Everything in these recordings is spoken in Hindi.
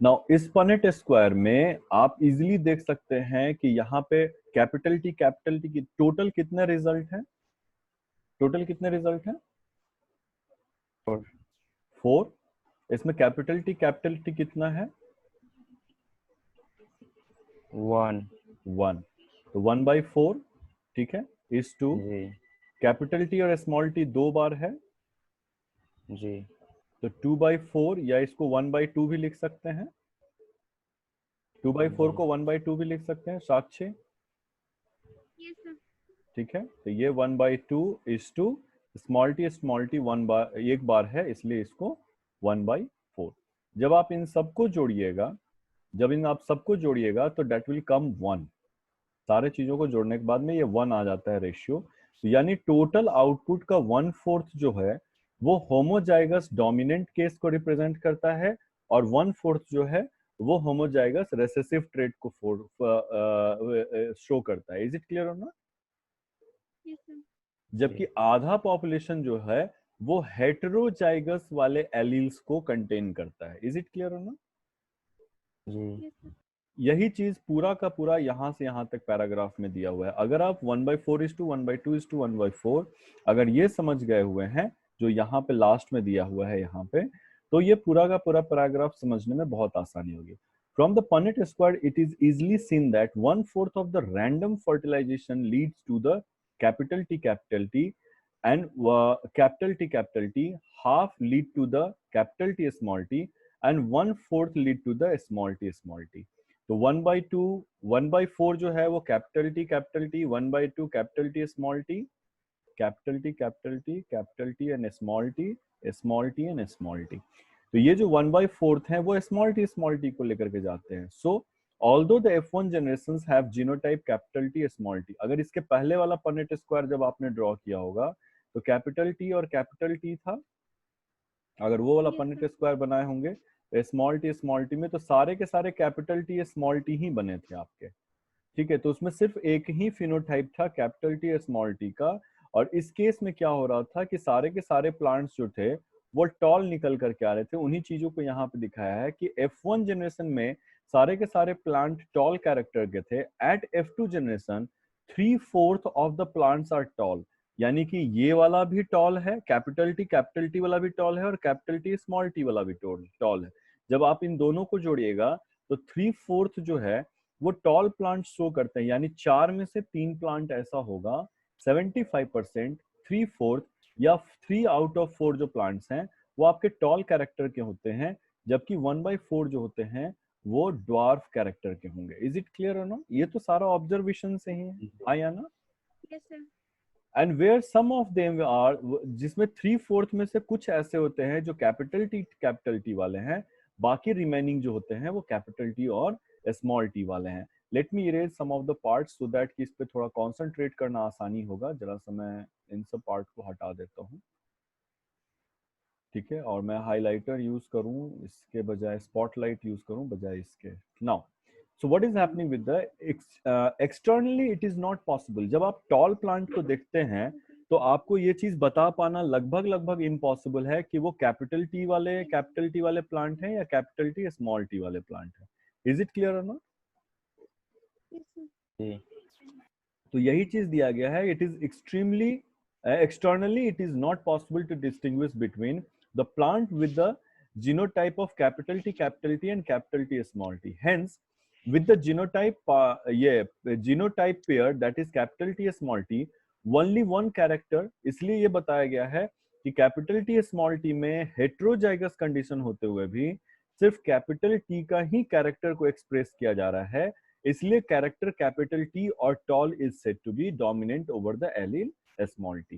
नाउ इस पनेट स्क्वायर में आप इजीली देख सकते हैं कि यहाँ पे कैपिटल टी की टोटल कितने रिजल्ट हैं? टोटल कितने रिजल्ट हैं? 4। इसमें कैपिटल टी कितना है? 1। 1। तो 1/4, ठीक है, is to G capital T और स्मॉल टी 2 बार है, जी तो 2/4, या इसको 1/2 भी लिख सकते हैं। 2/4 जी को 1/2 भी लिख सकते हैं, साक्षी, ठीक है। तो ये 1/2 इज टू स्मॉल टी 1 बार है, इसलिए इसको 1/4। जब आप इन सबको जोड़िएगा, जब इन आप सबको जोड़िएगा तो डेट विल कम 1। सारे चीजों को जोड़ने के बाद में ये 1 आ जाता है रेशियो। तो यानी टोटल आउटपुट का 1/4 जो है वो होमोजाइगस डोमिनेंट केस को रिप्रेजेंट करता है, और 1/4 जो है वो होमोजाइगस रिसेसिव ट्रेट को शो करता है। इज इट क्लियर ना? जबकि जी आधा पॉपुलेशन जो है वो हेटेरोजाइगस वाले एलील्स को कंटेन करता है। इज इट क्लियर ना? जी यही चीज पूरा का पूरा यहां से यहां तक पैराग्राफ में दिया हुआ है। अगर आप 1/4 इज टू 1/2 इज टू 1/4 अगर ये समझ गए हुए हैं, जो यहाँ पे लास्ट में दिया हुआ है यहाँ पे, तो ये पूरा का पूरा पैराग्राफ समझने में बहुत आसानी होगी। From the Punnett square it is easily seen that 1/4 of the random fertilization leads to the capital T and capital T half lead to the capital T small t and 1/4 lead to the small t। तो 1/4 जो है वो capital T 1/2 capital T small T, capital T and small T, small T and small T. तो ये जो 1/4 है वो स्मॉल टी को लेकर के जाते हैं। सो although the F1 generations have genotype capital T small T. अगर इसके पहले वाला पनेट स्क्वायर जब आपने ड्रॉ किया होगा तो कैपिटल टी और कैपिटल टी था। अगर वो वाला पनेट स्क्वायर बनाए होंगे स्मॉल टी में तो सारे के सारे कैपिटल टी स्मॉल टी ही बने थे आपके, ठीक है। तो उसमें सिर्फ एक ही फिनोटाइप था कैपिटल टी स्मॉल टी का। और इस केस में क्या हो रहा था कि सारे के सारे प्लांट्स जो थे वो टॉल निकल करके आ रहे थे। उन्हीं चीजों को यहाँ पे दिखाया है कि F1 जनरेशन में सारे के सारे प्लांट टॉल कैरेक्टर के थे। At F2 generation 3/4 of the plants are tall. यानी कि ये वाला भी टॉल है, कैपिटल टी वाला भी टॉल है, और कैपिटल टी स्मॉल टी वाला भी टॉल है। जब आप इन दोनों को जोड़िएगा तो 3/4 जो है वो टॉल प्लांट शो करते हैं। यानी 4 में से 3 प्लांट ऐसा होगा, 75%, 3/4 या 3/4 जो प्लांट्स हैं वो आपके टॉल कैरेक्टर के होते हैं, जबकि 1/4 जो होते हैं वो ड्वार्फ कैरेक्टर के होंगे। इज इट क्लियर ना? ये तो सारा ऑब्जर्वेशन से ही है, आया ना? And where some of them are, जिसमें 3/4 में से कुछ ऐसे होते हैं जो कैपिटल टी वाले हैं, बाकी रिमेनिंग जो होते हैं वो कैपिटल टी और स्मॉल टी वाले हैं। Let me erase some of the parts so that कि इस पे थोड़ा कॉन्सेंट्रेट करना आसानी होगा। जरा सा मैं इन सब पार्ट को हटा देता हूँ, ठीक है, और मैं हाइलाइटर यूज करूँ इसके बजाय, स्पॉटलाइट यूज करूँ बजाय इसके। Now so what is happening with the externally it is not possible. जब आप टॉल प्लांट को देखते हैं तो आपको ये चीज बता पाना लगभग लगभग इम्पॉसिबल है कि वो कैपिटल टी वाले प्लांट हैं या कैपिटल टी स्मॉल टी वाले प्लांट हैं। इज इट क्लियर ना? जी तो यही चीज दिया गया है। It is extremely externally it is not possible to distinguish between the plant with the genotype of capital T and capital T small t. Hence with the genotype pair that is capital T small t only one character, इसलिए ये बताया गया है कि कैपिटल टी स्मॉल टी में हेट्रोजाइगस कंडीशन होते हुए भी सिर्फ कैपिटल टी का ही कैरेक्टर को एक्सप्रेस किया जा रहा है। इसलिए कैरेक्टर कैपिटल टी और tall is said to be dominant over the allele small T.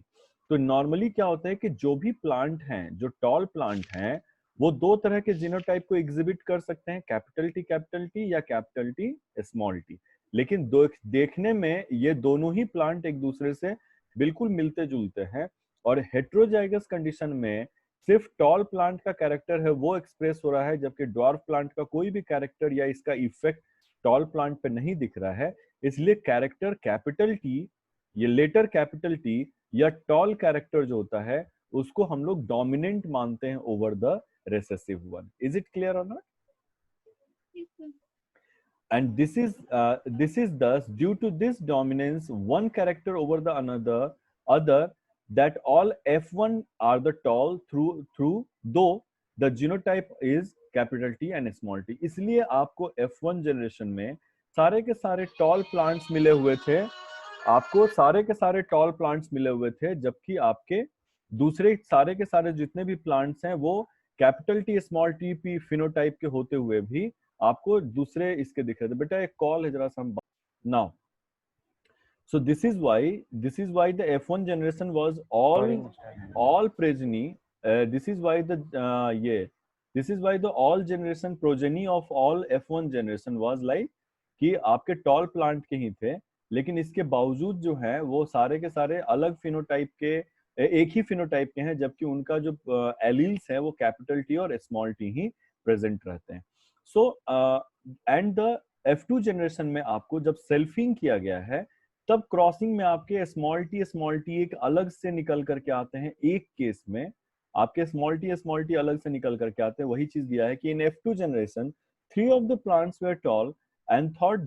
तो नॉर्मली क्या होता है कि जो भी प्लांट हैं, जो टॉल प्लांट हैं, वो दो तरह के जीनोटाइप को एग्जिबिट कर सकते हैं, कैपिटल टी या कैपिटल टी स्मॉल टी। लेकिन देखने में ये दोनों ही प्लांट एक दूसरे से बिल्कुल मिलते जुलते हैं। और हेट्रोजाइगस कंडीशन में सिर्फ टॉल प्लांट का कैरेक्टर है वो एक्सप्रेस हो रहा है, जबकि ड्वार्फ प्लांट का कोई भी कैरेक्टर या इसका इफेक्ट टॉल प्लांट पे नहीं दिख रहा है। इसलिए कैरेक्टर कैपिटल टी, ये लेटर कैपिटल टी या टॉल कैरेक्टर जो होता है उसको हम लोग डोमिनेंट मानते हैं over the recessive one. Is it clear और not? And this is thus due to this dominance one character over the other that all f1 are the tall through though the genotype is capital T and small t. इसलिए आपको f1 जनरेशन में सारे के सारे टॉल प्लांट्स मिले हुए थे, आपको सारे के सारे टॉल प्लांट्स मिले हुए थे, जबकि आपके दूसरे सारे के सारे जितने भी प्लांट्स हैं वो capital T small T P phenotype के होते हुए भी आपको दूसरे इसके दिख रहे थे। बेटा एक कॉल है, जरा सा हम now so this is why the f1 generation was all progeny this is why the yeah this is why the all generation progeny of all f1 generation was like कि आपके टॉल प्लांट के ही थे, लेकिन इसके बावजूद जो है वो सारे के सारे अलग फिनोटाइप के एक ही फिनोटाइप के हैं, जबकि उनका जो एलील्स है वो कैपिटल टी और स्मॉल टी ही प्रेजेंट रहते हैं। So and the f2 generation में आपको जब सेल्फिंग किया गया है तब क्रॉसिंग में आपके स्मॉल टी एक अलग से निकल करके आते हैं। एक केस में आपके स्मॉल टी अलग से निकल करके आते हैं। वही चीज दिया है कि इन f2 generation 3 of the plants were tall and thought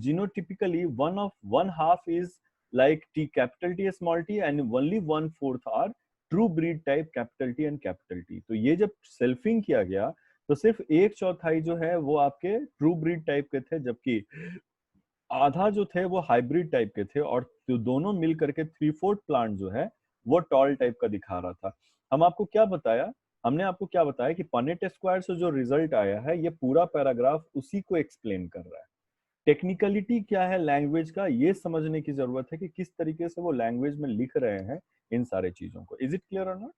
genotypically one half is like T capital T small t and only 1/4 are true breed type capital T and capital T। तो ये जब सेल्फिंग किया गया तो सिर्फ 1/4 जो है वो आपके ट्रू ब्रीड टाइप के थे, जबकि आधा जो थे वो हाइब्रिड टाइप के थे, और तो दोनों मिल करके 3/4 प्लांट जो है वो टॉल टाइप का दिखा रहा था। हमने आपको क्या बताया कि पनेट स्क्वायर से जो रिजल्ट आया है ये पूरा पैराग्राफ उसी को एक्सप्लेन कर रहा है। टेक्निकलिटी क्या है लैंग्वेज का, ये समझने की जरूरत है कि किस तरीके से वो लैंग्वेज में लिख रहे हैं इन सारे चीजों को। इज इट क्लियर और नॉट?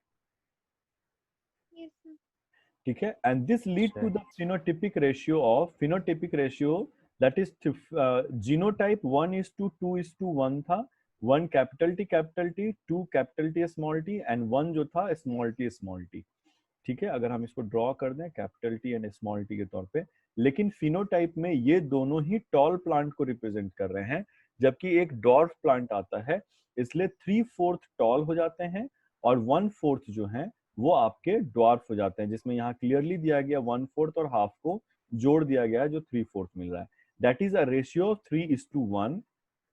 ठीक है। And this lead to the phenotypic ratio that is genotype 1:2:1 था। 1 capital T 2 capital T small T and 1 जो था स्मॉल टी। ठीक है, अगर हम इसको ड्रॉ कर दें capital T and small T के तौर पे, लेकिन फिनोटाइप में ये दोनों ही टॉल प्लांट को रिप्रेजेंट कर रहे हैं, जबकि एक डॉर्फ प्लांट आता है, इसलिए 3/4 टॉल हो जाते हैं और 1/4 जो है वो आपके ड्वार्फ हो जाते हैं, जिसमें यहाँ क्लियरली दिया गया 1/4 और हाफ को जोड़ दिया गया है जो 3/4 मिल रहा है। That is a ratio of 3:1।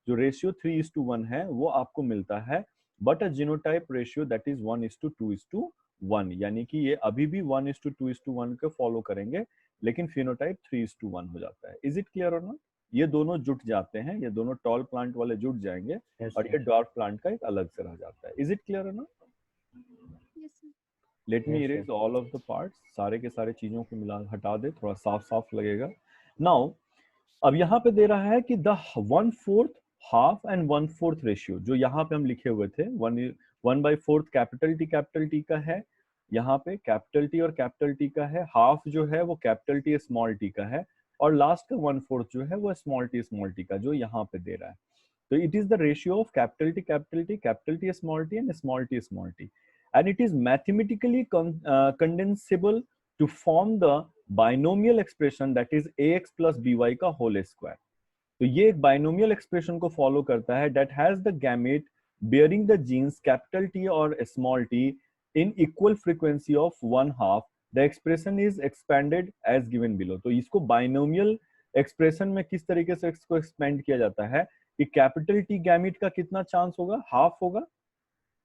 जो रेशियो 3:1 है वो आपको मिलता है, but a genotype ratio that is 1:2:1, यानी कि ये अभी भी 1:2:1 को फॉलो करेंगे, लेकिन फिनोटाइप 3:1 हो जाता है। इज इट क्लियर और नॉट? ये दोनों जुट जाते हैं, ये दोनों टॉल प्लांट वाले जुट जाएंगे और ये डॉर्फ प्लांट का एक अलग से रह जाता है। इज इट क्लियर और not? Late me erase all of the parts, सारे के सारे चीजों को मिला हटा दे, थोड़ा साफ साफ लगेगा। नाउ अब यहाँ पे दे रहा है कि द 1/4 हाफ एंड 1/4 रेशियो, जो यहाँ पे हम लिखे हुए थे 1/4 कैपिटल टी का है, यहाँ पे कैपिटल टी और कैपिटल टी का है, हाफ जो है वो कैपिटल टी स्मॉल टी का है, और लास्ट का 1/4 जो है वो स्मॉल टी का जो यहाँ पे दे रहा है। तो it is the ratio of capital T small T and small T, and it is mathematically condensable to form the binomial expression that is ax plus by का whole square। तो ये एक binomial expression को follow करता है that has the gamete bearing the genes capital T और small t in equal frequency of 1/2। The expression is expanded as given below। तो इसको binomial expression में किस तरीके से इसको expand किया जाता है कि कैपिटल T गैमेट का कितना चांस होगा? हाफ होगा,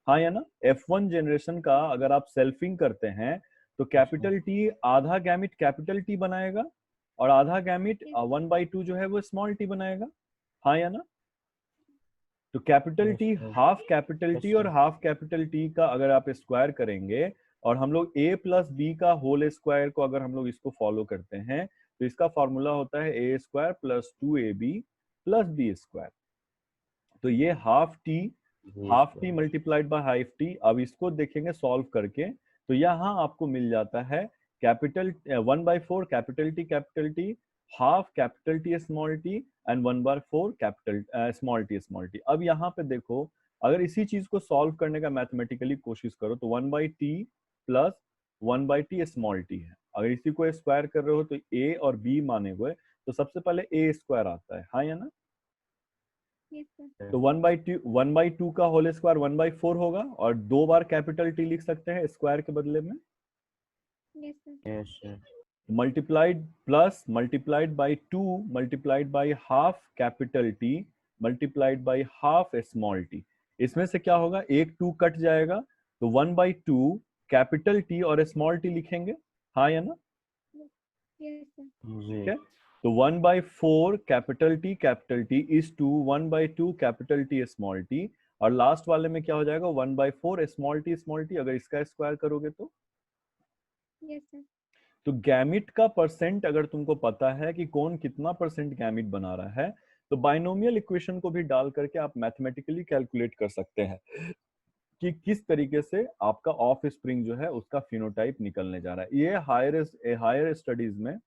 हाँ या ना? F1 जनरेशन का अगर आप सेल्फिंग करते हैं तो कैपिटल टी आधा गैमेट कैपिटल टी बनाएगा और आधा गैमेट 1/2 जो है वो स्मॉल टी बनाएगा, हाँ या ना? तो capital T half capital T और हाफ कैपिटल टी का अगर आप स्क्वायर करेंगे और हम लोग a प्लस बी का होल स्क्वायर को अगर हम लोग इसको फॉलो करते हैं तो इसका फॉर्मूला होता है a square plus 2ab plus B square. तो ये half T multiplied by half T. अब इसको देखेंगे सॉल्व करके तो यहाँ आपको मिल जाता है capital 1/4 capital T half capital T small T and 1/4 capital small T. अब यहाँ पे देखो, अगर इसी चीज को सॉल्व करने का मैथमेटिकली कोशिश करो तो 1/t plus 1/t small T है। अगर इसी को स्क्वायर कर रहे हो तो a और b माने हुए तो सबसे पहले a स्क्वायर आता है, हाँ या ना? तो 1/2 का होल स्क्वायर 1/4 होगा और 2 बार कैपिटल टी लिख सकते हैं स्क्वायर के बदले में। yes, sir। Multiplied plus multiplied by 2 multiplied by half capital T multiplied by half small T. इसमें से क्या होगा, एक 2 कट जाएगा तो 1/2 कैपिटल टी और स्मॉल टी लिखेंगे, हाँ या ना? ठीक है, तो 1/4 capital T is to 1/2 capital T small T, और लास्ट वाले में क्या हो जाएगा, 1/4 स्मॉल टी, अगर इसका स्क्वायर करोगे तो। Yes sir. तो गैमिट का परसेंट अगर तुमको पता है कि कौन कितना परसेंट गैमिट बना रहा है, तो बाइनोमियल इक्वेशन को भी डाल करके आप मैथमेटिकली कैलकुलेट कर सकते हैं कि किस तरीके से आपका ऑफ स्प्रिंग जो है उसका फिनोटाइप निकलने जा रहा है। ये हायर स्टडीज में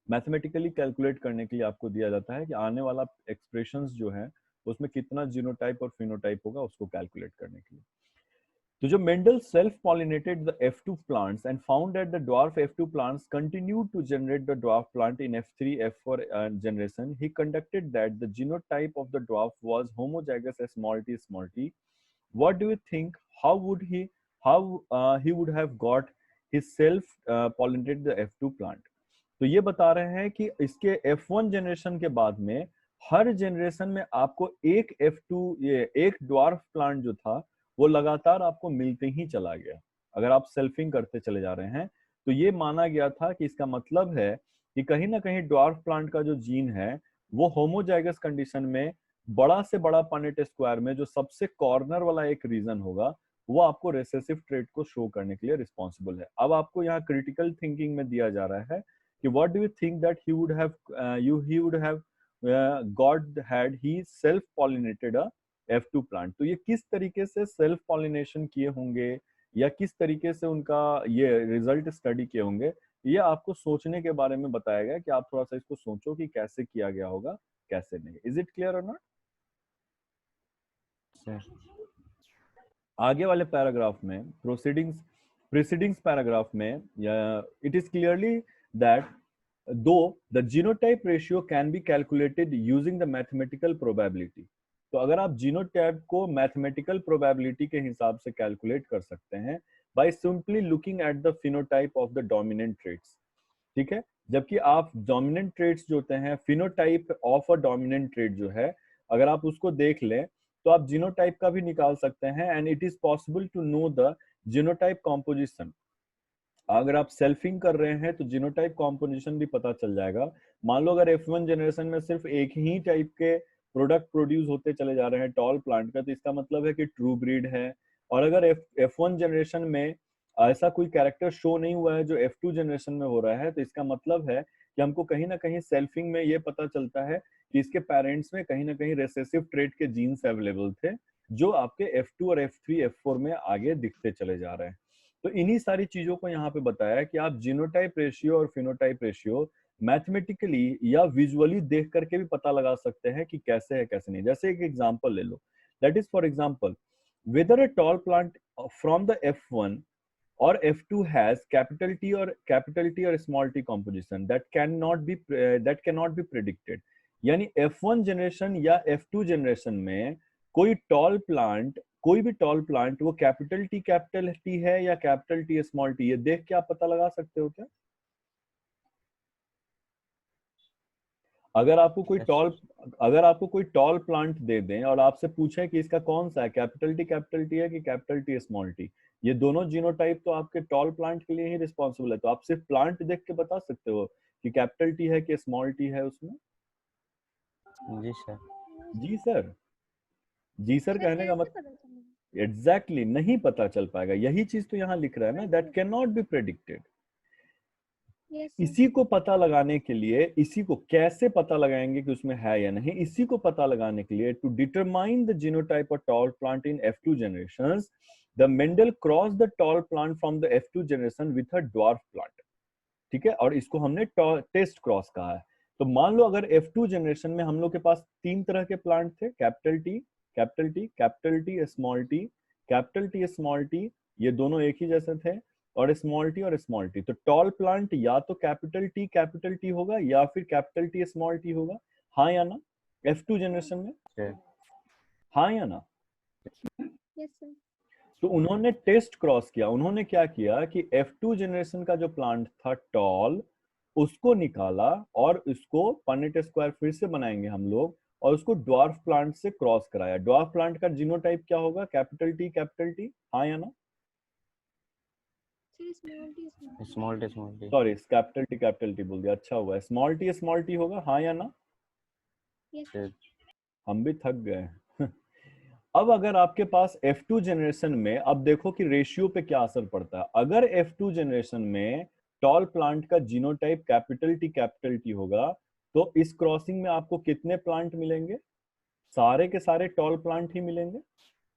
मैथमेटिकली कैलकुलेट करने के लिए आपको दिया जाता है कि आने वाला एक्सप्रेशंस जो है उसमें कितना जीनोटाइप और फिनोटाइप होगा, उसको कैलकुलेट करने के लिए। तो जो Mendel self pollinated the F2 plants and found that the dwarf F2 plants continued to generate the dwarf plant in F3 F4 generation, he conducted that the genotype of the dwarf was homozygous small t. What do you think, how he would have got his self pollinated the F2 plant? तो ये बता रहे हैं कि इसके F1 जनरेशन के बाद में हर जनरेशन में आपको एक F2 ये एक ड्वार्फ प्लांट जो था वो लगातार आपको मिलते ही चला गया। अगर आप सेल्फिंग करते चले जा रहे हैं तो ये माना गया था कि इसका मतलब है कि कहीं ना कहीं ड्वार्फ प्लांट का जो जीन है वो होमोजाइगस कंडीशन में बड़ा से बड़ा पनेट स्क्वायर में जो सबसे कॉर्नर वाला एक रीजन होगा वो आपको रिसेसिव ट्रेट को शो करने के लिए रिस्पॉन्सिबल है। अब आपको यहाँ क्रिटिकल थिंकिंग में दिया जा रहा है कि what do you think that he would have got had he self pollinated a F2 plant? तो ये किस तरीके से सेल्फ पॉलिनेशन किए होंगे या किस तरीके से उनका ये रिजल्ट स्टडी किए होंगे, ये आपको सोचने के बारे में बताया गया कि आप थोड़ा सा इसको सोचो कि कैसे किया गया होगा, कैसे नहीं। इज इट क्लियर और नॉट? आगे वाले पैराग्राफ में प्रीसीडिंग्स पैराग्राफ में it is clearly that though the genotype ratio can be calculated using the mathematical probability, तो अगर आप जीनोटाइप को मैथमेटिकल प्रोबेबिलिटी के हिसाब से कैलकुलेट कर सकते हैं by simply looking at the phenotype of the dominant traits, ठीक है। जबकि आप डोमिनेंट ट्रेट्स जो होते हैं, phenotype of a dominant trait जो है, अगर आप उसको देख लें तो आप जीनोटाइप का भी निकाल सकते हैं and it is possible to know the genotype composition. अगर आप सेल्फिंग कर रहे हैं तो जीनोटाइप कॉम्पोजिशन भी पता चल जाएगा। मान लो अगर F1 जनरेशन में सिर्फ एक ही टाइप के प्रोडक्ट प्रोड्यूस होते चले जा रहे हैं टॉल प्लांट का, तो इसका मतलब है कि ट्रू ब्रीड है। और अगर F1 जनरेशन में ऐसा कोई कैरेक्टर शो नहीं हुआ है जो F2 जनरेशन में हो रहा है, तो इसका मतलब है कि हमको कहीं ना कहीं सेल्फिंग में ये पता चलता है कि इसके पेरेंट्स में कहीं ना कहीं रेसेसिव ट्रेट के जीन्स अवेलेबल थे जो आपके F2 और F3 F4 में आगे दिखते चले जा रहे हैं। तो इन्हीं सारी चीजों को यहाँ पे बताया कि आप जीनोटाइप रेशियो और फिनोटाइप रेशियो मैथमेटिकली या विजुअली देख करके भी पता लगा सकते हैं कि कैसे है कैसे नहीं। जैसे एक एग्जांपल ले लो, that is for example whether a tall plant from the F1 or F2 has capital T or small t composition that cannot be predicted। यानी F1 जनरेशन या F2 जनरेशन में कोई भी टॉल प्लांट वो कैपिटल टी है या कैपिटल टी स्मॉल टी, ये देख के आप पता लगा सकते हो क्या? अगर आपको कोई टॉल प्लांट दे दें और आपसे पूछे कि इसका कौन सा है, कैपिटल टी है कि कैपिटल टी स्मॉल टी, ये दोनों जीनोटाइप तो आपके टॉल प्लांट के लिए ही रिस्पॉन्सिबल है, तो आप सिर्फ प्लांट देख के बता सकते हो कि कैपिटल टी है कि स्मॉल टी है उसमें। जी सर। जी सर, जी सर कहने का मतलब एग्जैक्टली नहीं पता चल पाएगा। यही चीज तो यहाँ लिख रहा है ना, that can not be predicted. इसी को पता लगाने के लिए, इसी को कैसे पता लगाएंगे कि उसमें है या नहीं, इसी को पता लगाने के लिए to determine the genotype of tall plant in F2 generations, the Mendel cross the tall plant from the F2 generation with a dwarf plant, ठीक है। और इसको हमने टेस्ट क्रॉस कहा है। तो मान लो अगर F2 जनरेशन में हम लोग के पास 3 तरह के प्लांट थे, कैपिटल टी स्मॉल टी, ये दोनों एक ही जैसे थे, और स्मॉल टी। तो टॉल प्लांट या तो कैपिटल टी होगा या फिर कैपिटल टी स्मॉल टी होगा, हाँ या ना? F2 जनरेशन में हाँ या ना? Yes sir. तो उन्होंने टेस्ट क्रॉस किया। उन्होंने क्या किया कि F2 जनरेशन का जो प्लांट था टॉल, उसको निकाला और उसको पनेट स्क्वायर फिर से बनाएंगे हम लोग, और उसको ड्वार्फ प्लांट से क्रॉस कराया। ड्वार्फ प्लांट का जीनोटाइप क्या होगा? कैपिटल टी, हाँ या ना? Sir small T small small T small T. Sorry, capital T बोल दिया, अच्छा हुआ। स्मॉल टी होगा, हाँ या ना? यस सर हम भी थक गए। अब अगर आपके पास F2 जनरेशन में, अब देखो कि रेशियो पे क्या असर पड़ता है। अगर F2 जनरेशन में टॉल प्लांट का जीनोटाइप कैपिटल टी होगा, तो इस क्रॉसिंग में आपको कितने प्लांट मिलेंगे? सारे के सारे टॉल प्लांट ही मिलेंगे,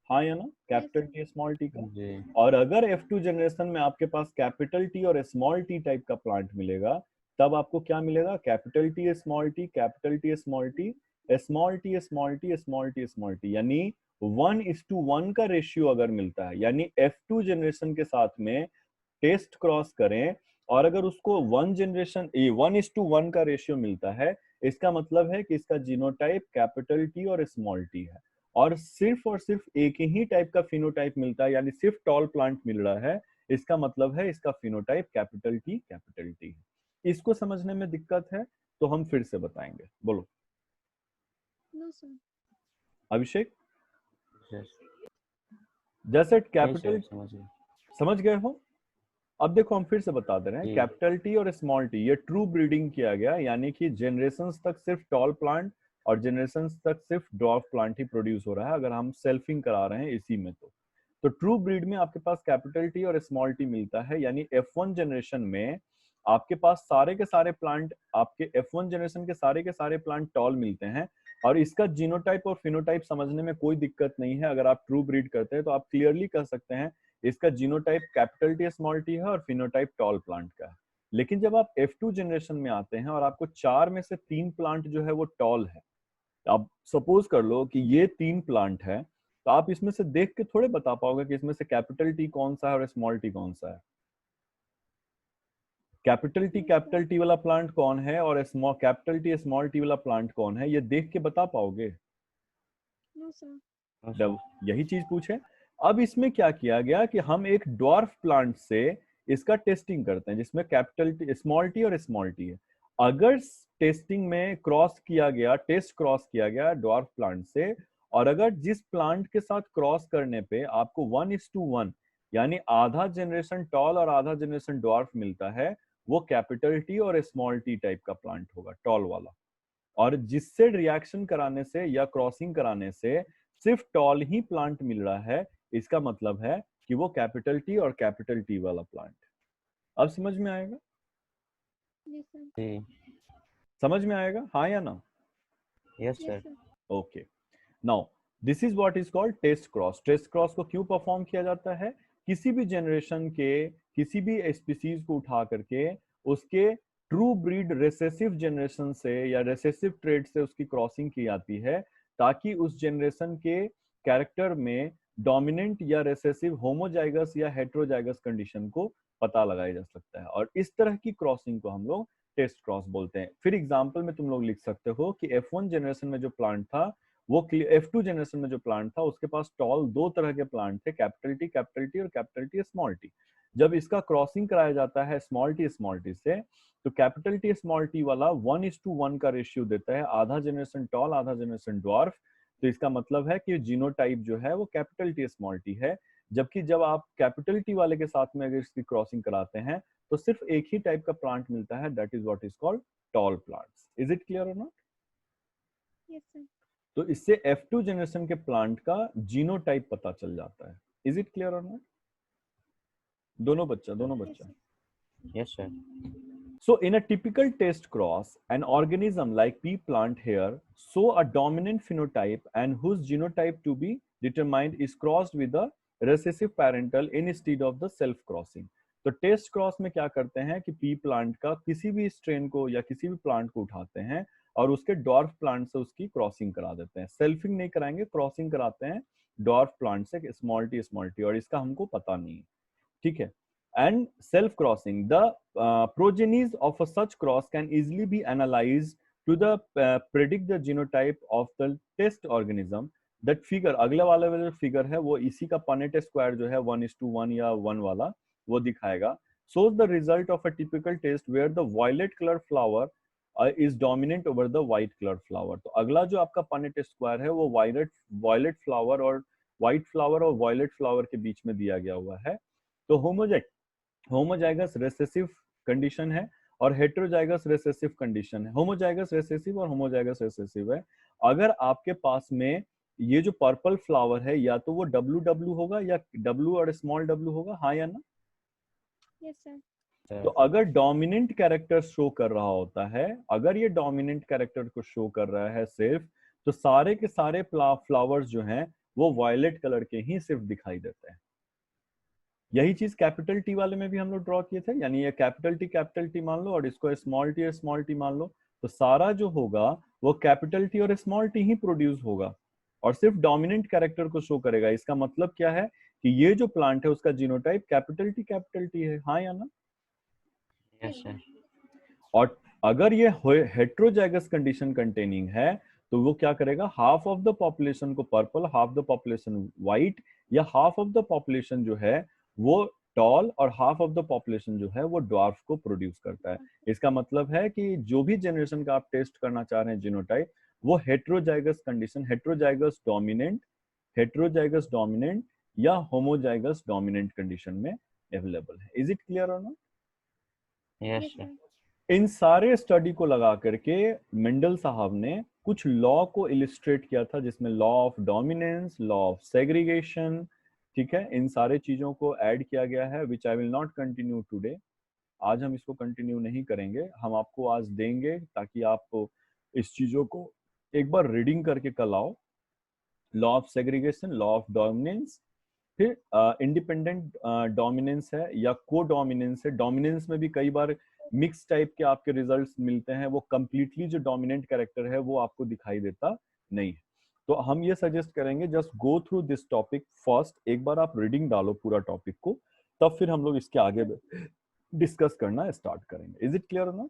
हाँ या ना? कैपिटल टी स्मॉल टी का। जी। और अगर F2 जनरेशन में आपके पास कैपिटल टी और स्मॉल टी टाइप का प्लांट मिलेगा, तब आपको क्या मिलेगा? Capital T small T, capital T small T, small T small T, small T small T, यानी 1:1 का रेशियो अगर मिलता है, यानी F2 जनरेशन के साथ में टेस्ट क्रॉस करें और अगर उसको 1:1 का रेशियो मिलता है, इसका मतलब है कि इसका जीनोटाइप कैपिटल टी और स्मॉल टी है। और सिर्फ एक ही टाइप का फिनोटाइप मिलता है, यानी सिर्फ टॉल प्लांट मिल रहा है, इसका मतलब है इसका फिनोटाइप कैपिटल टी है। इसको समझने में दिक्कत है तो हम फिर से बताएंगे, बोलो नो सर अभिषेक। यस। जैसे नहीं कैपिटल, सर, समझ गए। समझ गए हो? अब देखो हम फिर से बता दे रहे हैं, जी। कैपिटल टी और स्मॉल टी ये ट्रू ब्रीडिंग किया गया, यानी कि जनरेशंस तक सिर्फ टॉल प्लांट और जनरेशंस तक सिर्फ ड्वार्फ प्लांट ही प्रोड्यूस हो रहा है, अगर हम सेल्फिंग करा रहे हैं इसी में। तो ट्रू ब्रीड में आपके पास कैपिटल टी और स्मॉल टी मिलता है, यानी F1 जनरेशन में आपके पास सारे के सारे प्लांट, आपके F1 जनरेशन के सारे प्लांट टॉल मिलते हैं। और इसका जीनोटाइप और फिनोटाइप समझने में कोई दिक्कत नहीं है। अगर आप ट्रू ब्रीड करते हैं तो आप क्लियरली कह सकते हैं इसका genotype capital T small T है और फिनोटाइप टॉल प्लांट का है। लेकिन जब आप F2 जनरेशन में आते हैं और आपको 4 में से 3 प्लांट जो है वो टॉल है, आप सपोज कर लो कि ये 3 प्लांट है, तो आप इसमें से देख के थोड़े बता पाओगे कि इसमें से कैपिटल टी कौन सा है और स्मॉल टी कौन सा है। कैपिटल टी वाला प्लांट कौन है और कैपिटल टी स्मॉल टी वाला प्लांट कौन है, ये देख के बता पाओगे? नो सर जब यही चीज पूछे। अब इसमें क्या किया गया कि हम एक ड्वार्फ प्लांट से इसका टेस्टिंग करते हैं, जिसमें कैपिटल टी स्मॉल टी और स्मॉल टी है। अगर टेस्टिंग में टेस्ट क्रॉस किया गया ड्वार्फ प्लांट से, और अगर जिस प्लांट के साथ क्रॉस करने पे आपको 1:1 यानी आधा जनरेशन टॉल और आधा जनरेशन ड्वार्फ मिलता है, वो कैपिटल टी और स्मॉल टी टाइप का प्लांट होगा, टॉल वाला। और जिससे रिएक्शन कराने से या क्रॉसिंग कराने से सिर्फ टॉल ही प्लांट मिल रहा है, इसका मतलब है कि वो कैपिटल टी और कैपिटल टी वाला प्लांट। अब समझ में आएगा? यस सर जी। समझ में आएगा, हाँ या ना? Yes yes sir. Sir okay, now this is what is called test cross. Test cross को क्यों परफॉर्म किया जाता है? किसी भी जनरेशन के किसी भी स्पीसीज को उठा करके उसके ट्रू ब्रीड रेसेसिव जनरेशन से या रेसेसिव ट्रेड से उसकी क्रॉसिंग की जाती है, ताकि उस जनरेशन के कैरेक्टर में डोमिनेंट या रेसेसिव होमोजाइगस या हेट्रोजाइगस कंडीशन को पता लगाया जा सकता है। और इस तरह की क्रॉसिंग को हम लोग टेस्ट क्रॉस बोलते हैं। फिर एग्जांपल में तुम लोग लिख सकते हो कि F1 जनरेशन में जो प्लांट था, वो F2 जनरेशन में जो प्लांट था उसके पास टॉल 2 तरह के प्लांट थे, कैपिटल टी और कैपिटल टी स्मॉल टी। जब इसका क्रॉसिंग कराया जाता है स्मॉल टी से, तो कैपिटल टी स्मॉल टी वाला 1:1 का रेशियो देता है, आधा जनरेशन टॉल आधा जनरेशन ड्वार्फ। तो इसका मतलब है कि जीनोटाइप जो है वो कैपिटल टी स्मॉल टी है। जबकि जब आप कैपिटल टी वाले के साथ में अगर इसकी क्रॉसिंग कराते हैं, तो सिर्फ एक ही टाइप का प्लांट मिलता है, that is what is called tall plants. Is it clear और नॉट? यस सर तो इससे F2 जनरेशन के प्लांट का जीनोटाइप पता चल जाता है। इज इट क्लियर और नॉट? दोनों बच्चा yes sir. So in a typical test cross, an organism like pea plant here show a dominant phenotype and whose genotype to be determined is crossed with the recessive parental instead of the self crossing. तो टेस्ट क्रॉस में क्या करते हैं कि पी प्लांट का किसी भी स्ट्रेन को या किसी भी प्लांट को उठाते हैं और उसके डॉर्फ प्लांट से उसकी क्रॉसिंग करा देते हैं। सेल्फिंग नहीं कराएंगे, क्रॉसिंग कराते हैं डॉर्फ प्लांट से स्मॉल टी, और इसका हमको पता नहीं है, ठीक है। And self-crossing, the progenies of a such cross can easily be analyzed to predict the genotype of the test organism. That figure, अगले वाले जो फिगर है वो इसी का पनेट स्क्वायर जो है 1:1 या 1 वाला वो दिखाएगा. shows the result of a typical test where the violet color flower is dominant over the white color flower. तो अगला जो आपका पनेट स्क्वायर है वो वायलेट फ्लावर और व्हाइट फ्लावर और वायलेट फ्लावर के बीच में दिया गया हुआ है. तो होमोजाइगस रिसेसिव कंडीशन है और हेटेरोजाइगस रिसेसिव कंडीशन है. होमोजाइगस रिसेसिव और होमोजाइगस रिसेसिव है. अगर आपके पास में ये जो पर्पल फ्लावर है या तो वो WW होगा या W और स्मॉल w होगा, हाँ या ना? Yes, sir. तो अगर डोमिनेंट कैरेक्टर शो कर रहा होता है, अगर ये डोमिनेंट कैरेक्टर को शो कर रहा है सिर्फ, तो सारे के सारे फ्लावर्स जो हैं वो वायलेट कलर के ही सिर्फ दिखाई देते हैं. यही चीज कैपिटल टी वाले में भी हम लोग ड्रॉ किए थे, यानी ये कैपिटल टी मान लो और इसको स्मॉल टी मान लो, तो सारा जो होगा वो कैपिटल टी और स्मॉल टी ही प्रोड्यूस होगा और सिर्फ डोमिनेंट कैरेक्टर को शो करेगा. इसका मतलब क्या है कि ये जो प्लांट है उसका जीनोटाइप कैपिटल टी है, हाँ या ना? Yes sir. और अगर ये हेट्रोजाइगस कंडीशन कंटेनिंग है तो वो क्या करेगा, हाफ ऑफ द पॉपुलेशन को purple, half the population white, या हाफ ऑफ द पॉपुलेशन जो है वो टॉल और हाफ ऑफ द पॉपुलेशन जो है वो ड्वार्फ को प्रोड्यूस करता है. इसका मतलब है कि जो भी जनरेशन का आप टेस्ट करना चाह रहे हैं जीनोटाइप, वो हेट्रोजाइगस कंडीशन, हेट्रोजाइगस डोमिनेंट या होमोजाइगस डोमिनेंट कंडीशन में अवेलेबल है. इज इट क्लियर और not? Yes Yes, sir. sir. इन सारे स्टडी को लगा करके मेंडल साहब ने कुछ लॉ को इलिस्ट्रेट किया था, जिसमें law of dominance, law of segregation, ठीक है, इन सारे चीजों को ऐड किया गया है, which I will not continue today. आज हम इसको कंटिन्यू नहीं करेंगे, हम आपको आज देंगे ताकि आप इस चीजों को एक बार रीडिंग करके कल आओ. Law of segregation, law of dominance, फिर इंडिपेंडेंट डोमिनेंस है या को डोमिनेंस है. डोमिनेंस में भी कई बार मिक्स टाइप के आपके रिजल्ट्स मिलते हैं, वो कंप्लीटली जो डोमिनेंट कैरेक्टर है वो आपको दिखाई देता नहीं है. तो हम ये सजेस्ट करेंगे, just go through this topic first, एक बार आप रीडिंग डालो पूरा टॉपिक को, तब फिर हम लोग इसके आगे डिस्कस करना स्टार्ट करेंगे. इज इट क्लियर और नॉट?